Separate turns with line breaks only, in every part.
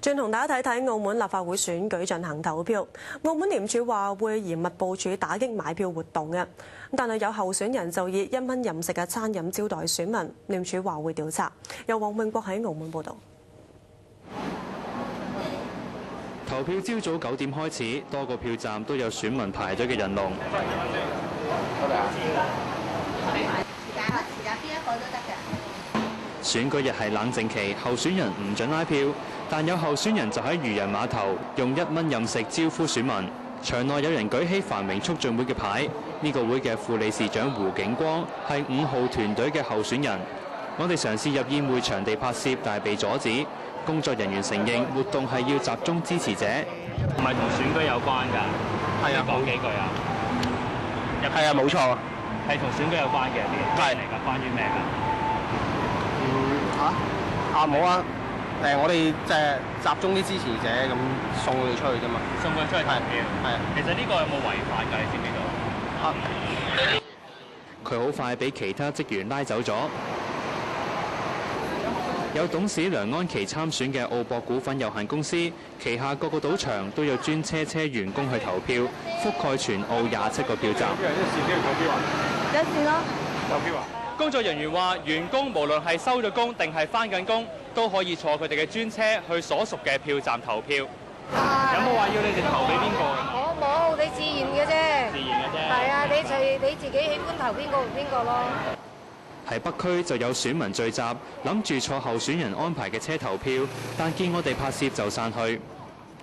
轉同大家睇睇澳門立法會選舉進行投票。澳門廉署話會嚴密部署打擊買票活動嘅，但係有候選人就以1蚊任食嘅餐飲招待選民，廉署話會調查。由黃永國喺澳門報導。
投票朝早9點開始，多個票站都有選民排隊嘅人龍。選舉日係冷靜期，候選人唔准拉票，但有候選人就喺漁人碼頭用1蚊任食招呼選民。場內有人舉起繁榮促進會嘅牌，呢個會嘅副理事長胡景光係5號團隊嘅候選人。我哋嘗試入宴會場地拍攝，但係被阻止。工作人員承認活動係要集中支持者，
唔係同選舉有關㗎。係啊，講幾句啊？
係啊，冇錯，
係同選舉有關嘅。呢個係嚟㗎，關於咩㗎？
冇啊！我哋即係集中啲支持者咁送佢哋出去啫嘛。
送佢出去投票。
係啊。
其實呢個有冇違法㗎？你知唔知道？
佢好快俾其他職員拉走咗。有董事梁安琪參選嘅澳博股份有限公司，旗下各個賭場都有專車員工去投票，覆蓋全澳27個票站。
有線咯。
投票啊！工作人員話，員工無論係收咗工定係返緊工，都可以坐佢哋嘅專車去所屬嘅票站投票。有冇話要你哋投俾邊個？
我冇，你自然嘅啫。
自然嘅啫。
係啊，你自己喜歡投邊個就邊個咯。
喺北區就有選民聚集，諗住坐候選人安排嘅車投票，但見我哋拍攝就散去。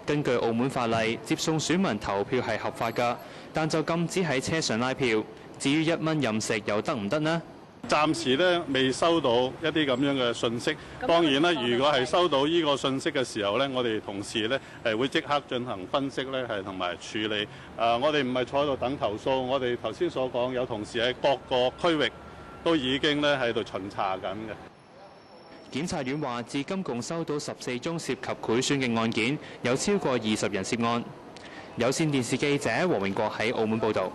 根據澳門法例，接送選民投票係合法㗎，但就禁止喺車上拉票。至於1蚊任食又得唔得呢？
暫時咧未收到一啲咁樣嘅信息。當然啦，如果係收到呢個信息嘅時候咧，我哋同事咧會即刻進行分析咧，係同埋處理。我哋唔係坐喺度等投訴，我哋頭先所講有同事喺各個區域都已經咧喺度巡查緊嘅。
檢察院話，至今共收到14宗涉及賄選嘅案件，有超過20人涉案。有線電視記者黃永國喺澳門報導。